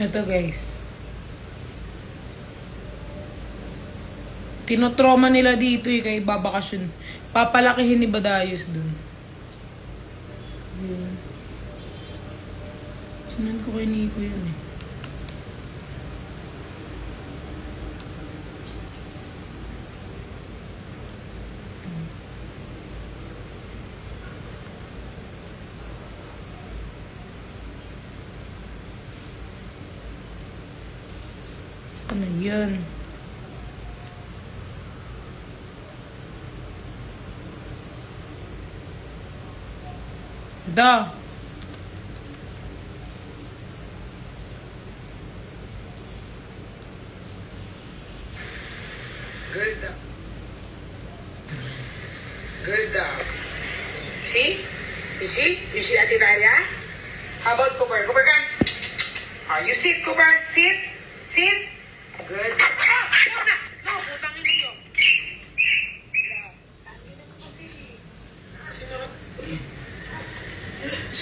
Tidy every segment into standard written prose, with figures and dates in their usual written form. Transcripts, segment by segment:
Ito guys. Tinotrauma nila dito eh, kay babakasyon. Papalakihin ni Badayos dun. Yun. Sinan ko kay Nico yun eh. Ano yun? Da. Good dog. Good dog. See? You see? You see Ate Dalia? How about Cooper? Cooper, come. You sit, Cooper. Sit. Sit. Good. Ah! Muna! No, putangin ninyo.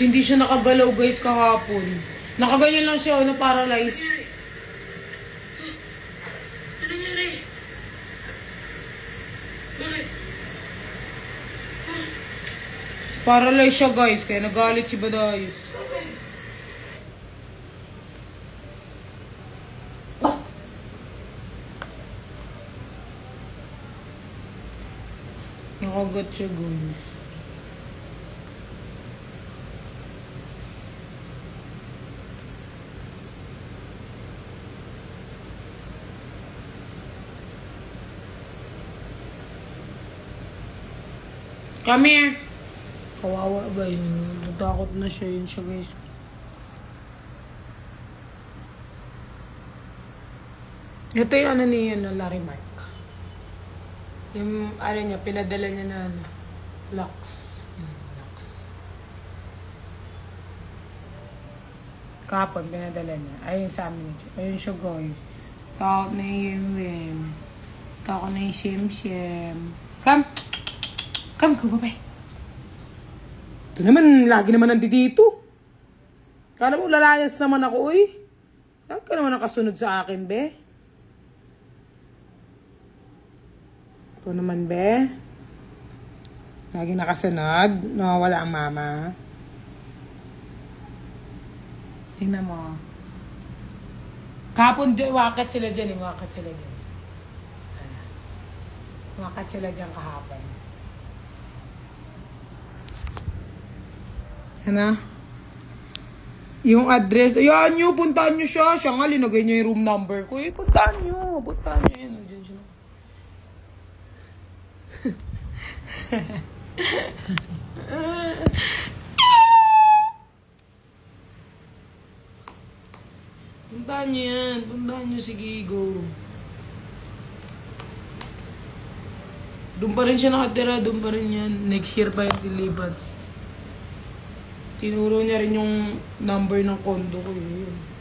Hindi siya nakagalaw guys kahapon. Nakaganyan lang siya, na-paralyze. Ano nangyari? Bakit? Paralyze siya guys, kaya nagalit si Badayos. Nakagat siya guys. Come here. Kawawa guys. Natakot na siya. Yun siya guys. Ito yung ano niya na Larry Mark. Yung ano niya, pinadala niya na ano, Lux. Lux. Kapon, pinadala niya. Ayun sa amin. Ayun siya guys. Takot na yung Yem. Takot na yung Shem. Come! Come, babay. Ito naman, lagi naman nandito. Kala mo, lalayas naman ako, uy. Lagi ka naman nakasunod sa akin, be. Ito naman, be. Lagi nakasunod. Nawawala ang mama. Tingnan mo. Kapon, wakat sila dyan, wakat sila dyan. Wakat sila dyan kahapon. Ano? Yung address. Ayan nyo, puntaan nyo siya. Siya nga, linagay nyo yung room number ko. Eh, puntaan nyo. Puntaan nyo. Ayan, dyan siya. Puntaan nyo yan. Puntaan nyo si Gigo. Doon pa rin siya nakatira. Doon pa rin yan. Next year pa yung lilipat. Tinuro niya rin yung number ng condo ko. Yun.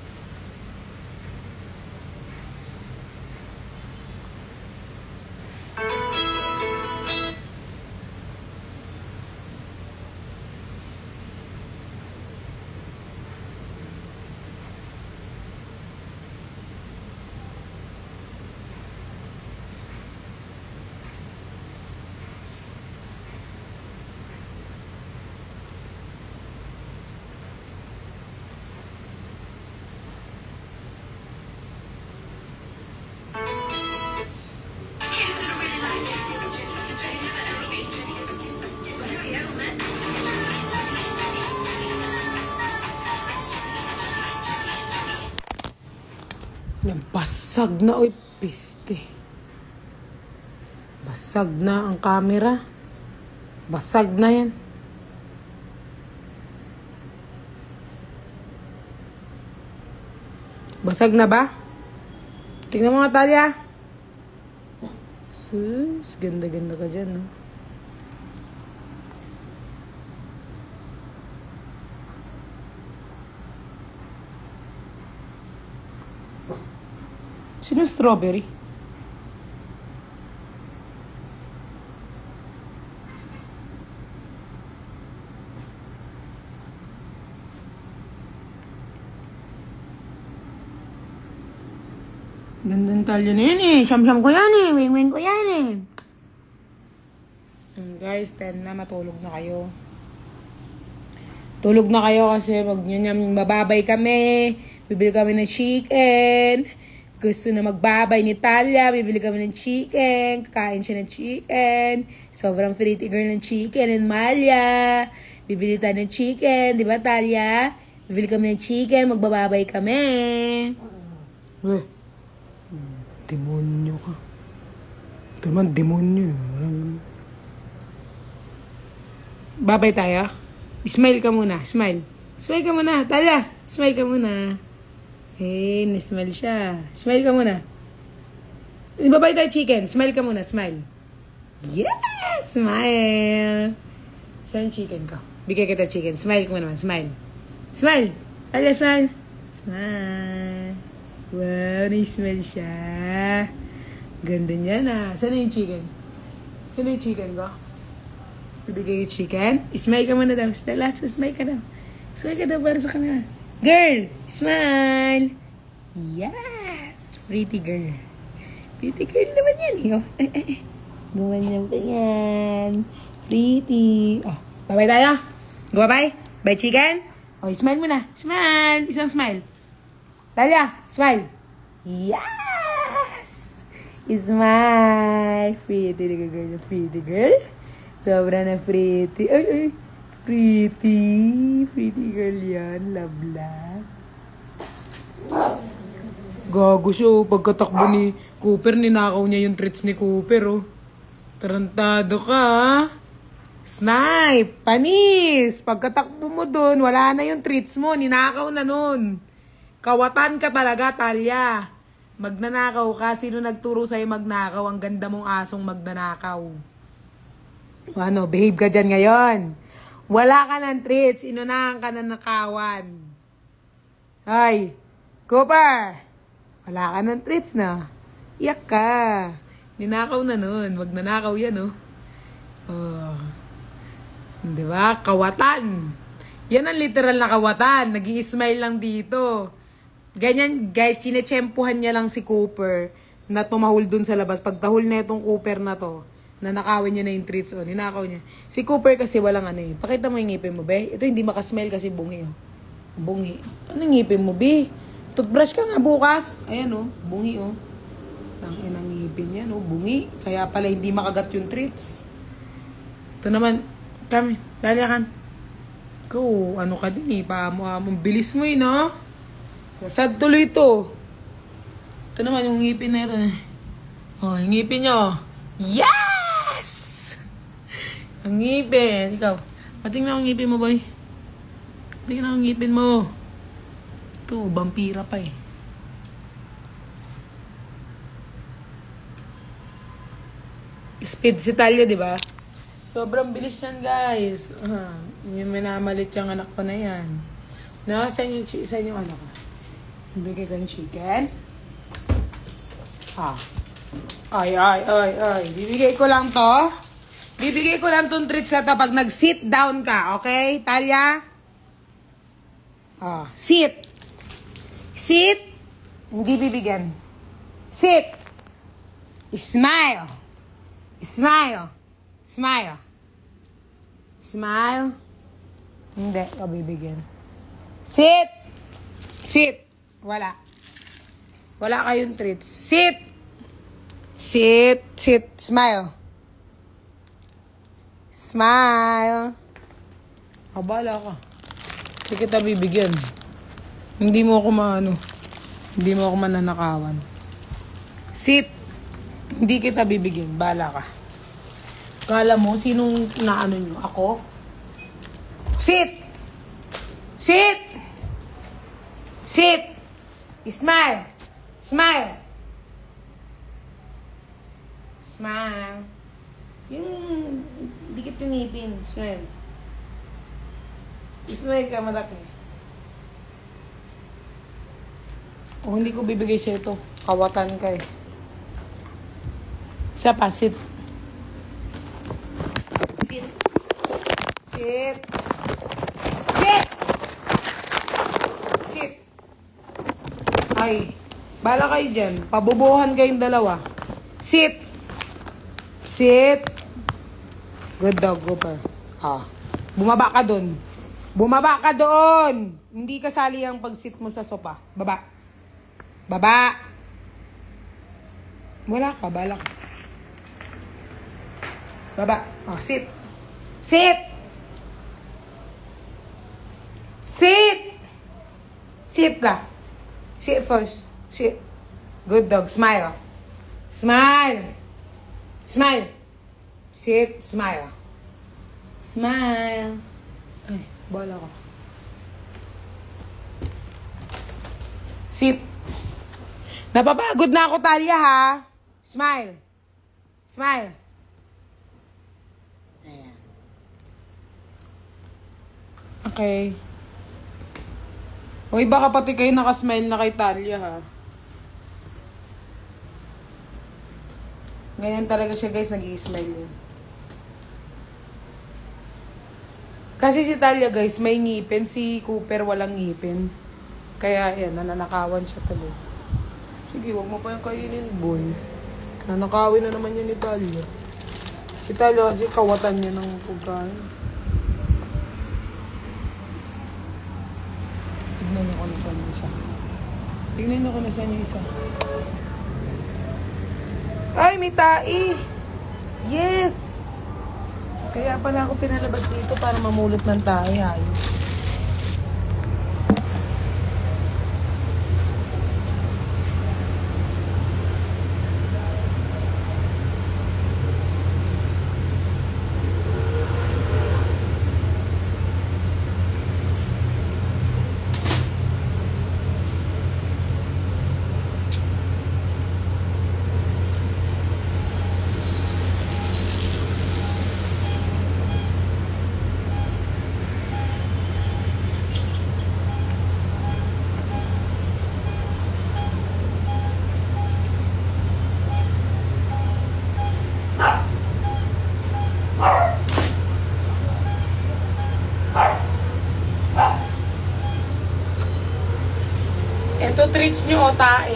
Basag na, oy, piste. Basag na ang camera. Basag na yan. Basag na ba? Tingnan mo nga, Talia. Sus, ganda-ganda ka dyan, no? Sino strawberry? Gandang talyo na yun eh. Siyam-siyam ko yan eh. Wing-wing ko yan eh. Guys, 10 na. Matulog na kayo. Tulog na kayo kasi mababay kami. Bibili kami ng chicken. Gusto na magbabay ni Talia. Bibili kami ng chicken. Kakain siya ng chicken. Sobrang pretty girl ng chicken and Malia. Bibili tayo ng chicken. Di ba, Talia? Bibili kami ng chicken. Magbababay kami. Demonyo ka. Ito naman, demonyo. Babay tayo. Smile ka muna. Smile. Smile ka muna. Talia, smile ka muna. Eh, nismile siya. Smile ka muna. Babay tayo chicken. Smile ka muna. Smile. Yes! Smile. Saan yung chicken ko? Bigay kita chicken. Smile ka muna. Smile. Smile. Talia, smile. Smile. Wow, na-smile siya. Ganda niya na. Saan yung chicken? Saan yung chicken ko? Bibigay yung chicken. Smile ka muna daw. Last, smile ka daw. Smile ka daw para sa kanila. Girl, smile. Yes. Pretty girl. Pretty girl naman yan. Gumanyan pa yan. Pretty. Oh, bye-bye tayo. Go bye. Bye, chicken. Oh, smile muna. Smile. Isang smile. Talia, smile. Yes. Smile. Pretty girl. Pretty girl. Sobra na pretty. Ay. Pretty. Pretty girl yan. Love. Gago siya, oh. Pagkatakbo ni Cooper, ninakaw niya yung treats ni Cooper, oh. Tarantado ka, ha? Snipe! Panis! Pagkatakbo mo dun, wala na yung treats mo. Ninakaw na nun. Kawatan ka talaga, Talia. Magnanakaw ka. Sino nagturo sa'yo magnakaw? Ang ganda mong asong magnanakaw. Ano, behave ka dyan ngayon. Wala ka ng treats. Inunahan ka na nakawan. Ay, Cooper! Wala ka ng treats na. Iyak ka. Ninakaw na nun. Magnanakaw yan, oh. Oh. Diba? Kawatan. Yan ang literal na kawatan. Nag-i-smile lang dito. Ganyan, guys, chinechempuhan niya lang si Cooper na tumahol dun sa labas. Pag tahol na itong Cooper na to, nanakawin niya na yung treats, oh. Ninakaw niya. Si Cooper kasi walang ano eh. Pakita mo yung ngipin mo, be. Ito hindi makasmile kasi bungi, oh. Bungi. Anong ngipin mo, be? Toothbrush ka nga bukas. Ayan, oh. Bungi, oh. Tangin ang ngipin yan, oh. Bungi. Kaya pala hindi makagat yung treats. Ito naman, kami. Laliakan. Ikaw, ano ka din, eh. Paamo-among bilis mo, eh, no? Nasad tuloy ito. Ito naman yung ngipin na ito. Oh, yung ngipin nyo. Yes! Ang ngipin. Ikaw, patingnan ang ngipin mo, boy. Patingnan ang ngipin mo. Ito, vampira pa eh. Speed si Talia, di ba? Sobrang bilis yan, guys. Yung minamalit yung anak ko na yan. No, saan yung anak ko? Bigay ko yung chicken. Ay. Bibigay ko lang to. Bibigay ko lang tong treats na to pag nag-sit down ka. Okay, Talia? Sit. Sit. Hindi bibigyan. Sit. Smile. Smile. Smile. Smile. Hindi ka bibigyan. Sit. Sit. Wala. Wala kayong treats. Sit. Sit. Sit. Smile. Smile. Abala ka. Hindi kita bibigyan. Hindi mo ako maano. Hindi mo ako mananakawan. Sit. Hindi kita bibigyan. Bala ka. Kala mo, sinong naano nyo? Ako? Sit! Sit! Sit! Smile! Smile! Smile! Yung dikit yung ngipin. Smile. Smile ka malaki. O hindi ko bibigay siya ito. Kawatan ka eh. Isa pa, sit. Sit. Sit. Sit. Sit. Ay. Bala kayo dyan. Pabubuhan kayong dalawa. Sit. Sit. Good dog, Cooper. Bumaba ka dun. Bumaba ka doon. Hindi kasali ang pag-sit mo sa sopa. Baba. Baba. Wala ka, bala ka. Baba. Sit. Sit. Sit. Sit ka. Sit first. Sit. Good dog. Smile. Smile. Smile. Sit. Smile. Smile. Ay, bala ka. Sit. Napapagod na ako, Talia, ha? Smile. Smile. Ayan. Okay. Uy, baka pati kayo nakasmile na kay Talia, ha? Ganyan talaga siya, guys. Nag-i-smile yun. Kasi si Talia, guys, may ngipin. Si Cooper walang ngipin. Kaya, yan, nananakawan siya talaga. Sige, wag mo pa yung kainin, boy. Nanakawin na naman yun ni Talia. Si Talia kasi kawatan niya ng pagkain. Tignan niyo kung saan yung isa. Tignan niyo kung saan yung isa. Ay, may tai! Yes! Kaya pala ako pinalabas dito para mamulot ng tayo. Ayos. Ito treats nyo o tae.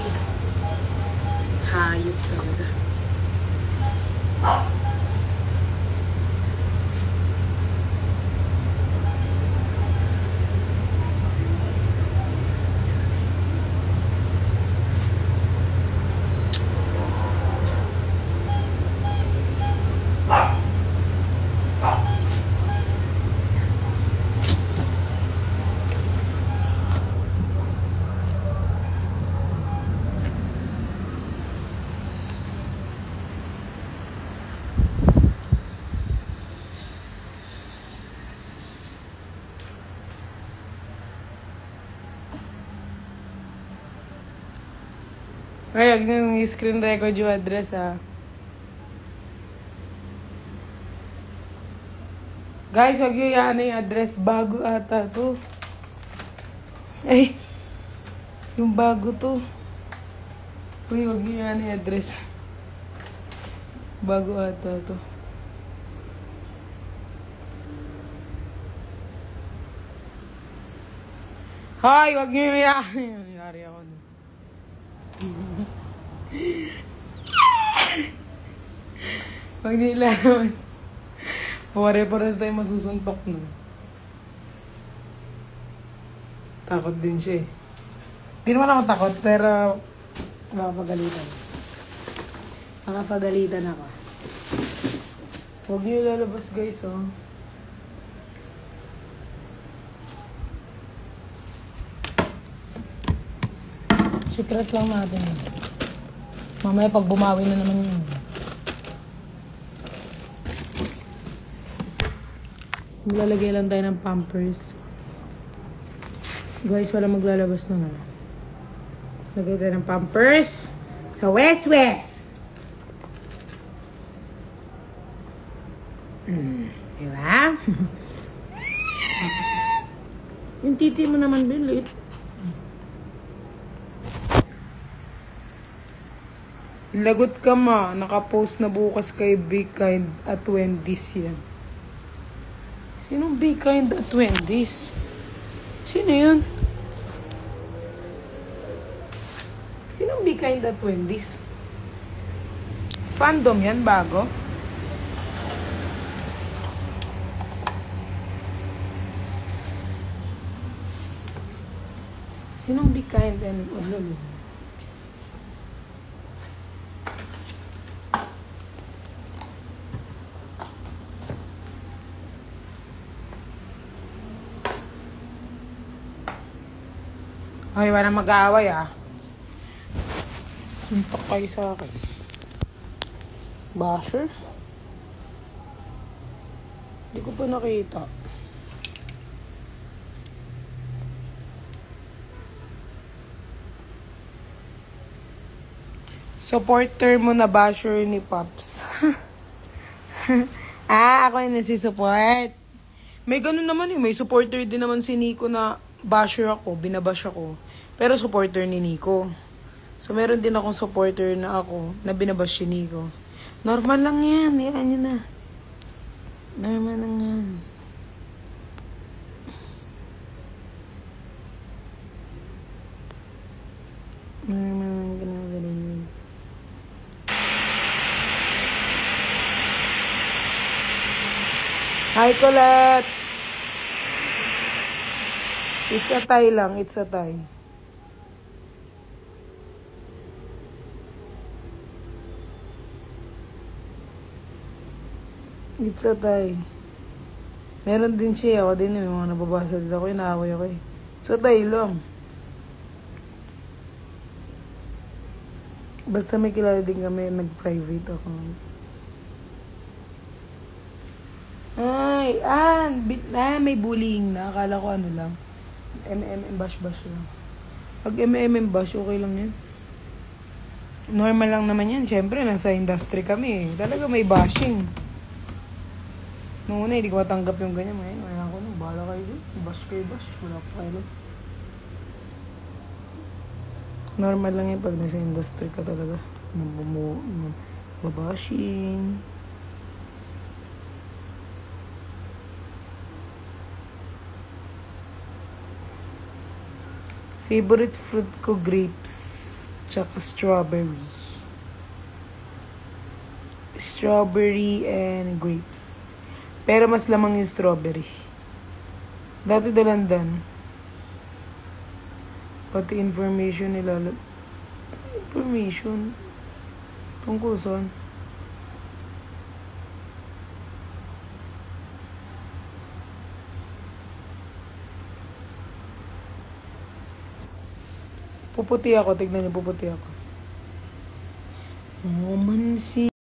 Hayop talaga. Ay, huwag nang screen record yung address, ha. Guys, huwag nyo yan yung address. Bago ata to. Ay, yung bago to. Uy, huwag nyo yan yung address. Bago ata to. Hoy, huwag nyo yan. Nangyari ako na. Pag nilalabas, pare-pares tayo masusuntok na. Takot din siya eh. Di naman ako takot, pero makapagalitan. Makapagalitan ako. Huwag niyo ilalabas, guys, oh. Secret lang natin. Mamaya pag bumawi na naman yun. Maglalagay lang tayo ng Pampers. Guys, wala maglalabas na nga. Lagay tayo ng Pampers sa West. Diba? Yung titi mo naman bilit. Lagot ka ma. Nakapost na bukas kay Be Kind at Wendy's yan. Sinong Be Kind at Wendy's? Sino yun? Sinong Sinong Be Kind at Wendy's? Fandom yan, bago? Sinong Be Kind and... Ay, wala mag-aaway Sintok kayo sa akin. Basher? Hindi ko pa nakita. Supporter mo na basher ni Pops. Ako yung nasi-support. May ganun naman may supporter din naman si Nico na basher ako, binabash ako. Pero supporter ni Nico. So, meron din akong supporter na ako na binabash si Nico. Normal lang yan. Yan yun na. Normal lang yan. Normal lang ganun. Hi, Colette! It's a tie lang. It's a tie. It's a tie. Meron din siya. Ako din. May mga nababasa din ako. Inaaway ako It's a tie lang. Basta may kilala din kami. Nag-private ako. Ay, may bullying na. Akala ko ano lang. bash lang. Pag bash, okay lang yan. Normal lang naman yan. Siyempre, nasa industry kami. Talaga may bashing. Noong una, hindi ko matanggap yung ganyan. Ngayon ko nung, bahala kayo dun. Bash. Wala pa kayo. Normal lang yan pag nasa industry ka talaga. Babashing. Favorite fruit ko, grapes. Tsaka strawberry. Strawberry and grapes. Pero mas lamang yung strawberry. Dati dalandan. Pati information nila. Information? Tungkol saan? Puputi ako. Tignan niyo, puputi ako. Woman,